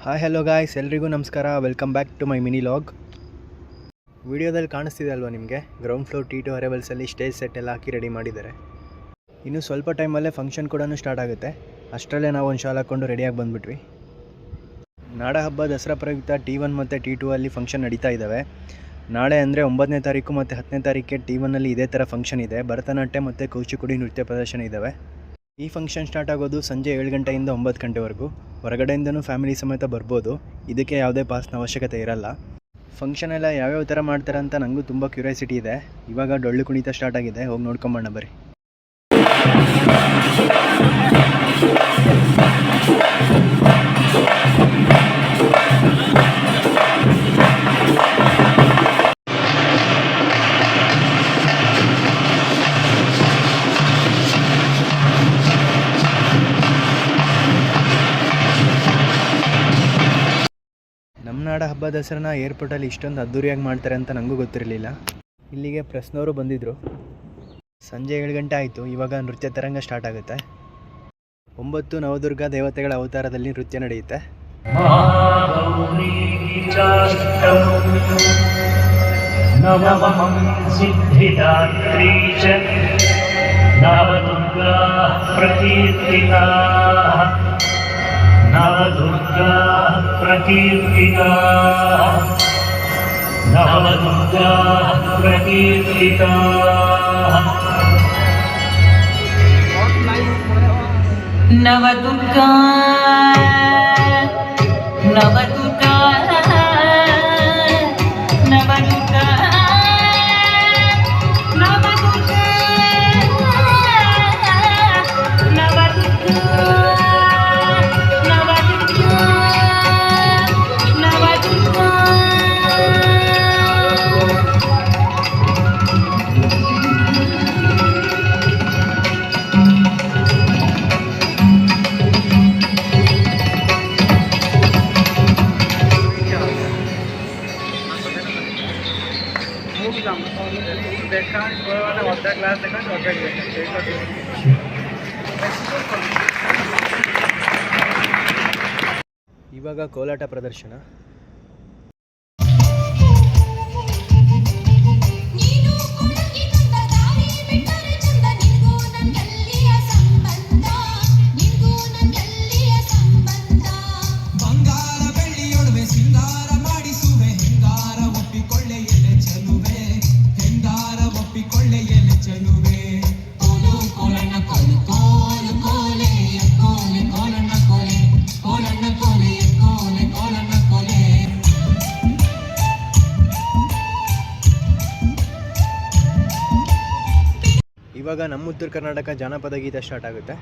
Hi hello guys, ಎಲ್ರಿಗೂ ನಮಸ್ಕಾರ. Welcome back to my mini vlog. ವಿಡಿಯೋದಲ್ಲಿ ಕಾಣಿಸ್ತಿದೆ ಅಲ್ವಾ ನಿಮಗೆ, ಗ್ರೌಂಡ್ ಫ್ಲೋರ್ T2 ಅರೈವಲ್ಸಲ್ಲಿ ಸ್ಟೇಜ್ ಸೆಟ್ ಎಲ್ಲ ಹಾಕಿ ರೆಡಿ ಮಾಡಿದ್ದಾರೆ. ಇನ್ನು ಸ್ವಲ್ಪ ಟೈಮಲ್ಲೇ ಫಂಕ್ಷನ್ ಕೂಡ ಸ್ಟಾರ್ಟ್ ಆಗುತ್ತೆ. ಅಷ್ಟರಲ್ಲೇ ನಾವು ಒಂದು ಶಾಲ್ ಹಾಕ್ಕೊಂಡು ರೆಡಿಯಾಗಿ ಬಂದುಬಿಟ್ವಿ. ನಾಡ ಹಬ್ಬ ದಸರಾ ಪ್ರಯುಕ್ತ T1 ಮತ್ತು T2 ಅಲ್ಲಿ ಫಂಕ್ಷನ್ ನಡೀತಾ ಇದ್ದಾವೆ. ನಾಳೆ ಅಂದರೆ 9ನೇ ತಾರೀಕು ಮತ್ತು 10ನೇ ತಾರೀಕಿಗೆ T1ಅಲ್ಲಿ ಇದೇ ಥರ ಫಂಕ್ಷನ್ ಇದೆ. ಭರತನಾಟ್ಯ ಮತ್ತು ಕೂಚಿಪುಡಿ ನೃತ್ಯ ಪ್ರದರ್ಶನ ಇದ್ದಾವೆ. ಈ ಫಂಕ್ಷನ್ ಸ್ಟಾರ್ಟ್ ಆಗೋದು ಸಂಜೆ 7 ಗಂಟೆಯಿಂದ 9 ಗಂಟೆವರೆಗೂ. ಹೊರಗಡೆಯಿಂದನೂ ಫ್ಯಾಮಿಲಿ ಸಮೇತ ಬರ್ಬೋದು. ಇದಕ್ಕೆ ಯಾವುದೇ ಪಾಸ್ನ ಅವಶ್ಯಕತೆ ಇರಲ್ಲ. ಫಂಕ್ಷನ್ ಎಲ್ಲ ಯಾವ್ಯಾವ ಥರ ಮಾಡ್ತಾರೆ ಅಂತ ನನಗೂ ತುಂಬ ಕ್ಯೂರಿಯಾಸಿಟಿ ಇದೆ. ಇವಾಗ ಡೊಳ್ಳು ಕುಣಿತ ಸ್ಟಾರ್ಟ್ ಆಗಿದೆ, ಹೋಗಿ ನೋಡ್ಕೊಂಬಣ್ಣ ಬರ್ರಿ. ನಮ್ಮ ನಾಡ ಹಬ್ಬ ದಸರಾನ ಏರ್ಪೋರ್ಟಲ್ಲಿ ಇಷ್ಟೊಂದು ಅದ್ದೂರಿಯಾಗಿ ಮಾಡ್ತಾರೆ ಅಂತ ನನಗೂ ಗೊತ್ತಿರಲಿಲ್ಲ. ಇಲ್ಲಿಗೆ ಪ್ರೆಸ್ನವರು ಬಂದಿದ್ದರು. ಸಂಜೆ 7 ಗಂಟೆ ಆಯಿತು. ಇವಾಗ ನೃತ್ಯ ತರಂಗ ಸ್ಟಾರ್ಟ್ ಆಗುತ್ತೆ. 9 ನವದುರ್ಗಾ ದೇವತೆಗಳ ಅವತಾರದಲ್ಲಿ ನೃತ್ಯ ನಡೆಯುತ್ತೆ. नवदुर्गा प्रकीर्तिता नवदुर्गा प्रकीर्तिता नवदुर्गा नवदुर्गा नवदुर्गा ಇವಾಗ ಕೋಲಾಟ ಪ್ರದರ್ಶನ. ಇವಾಗ ನಮ್ಮ ಉತ್ತರ ಕರ್ನಾಟಕ ಜಾನಪದ ಗೀತೆ ಸ್ಟಾರ್ಟ್ ಆಗುತ್ತೆ.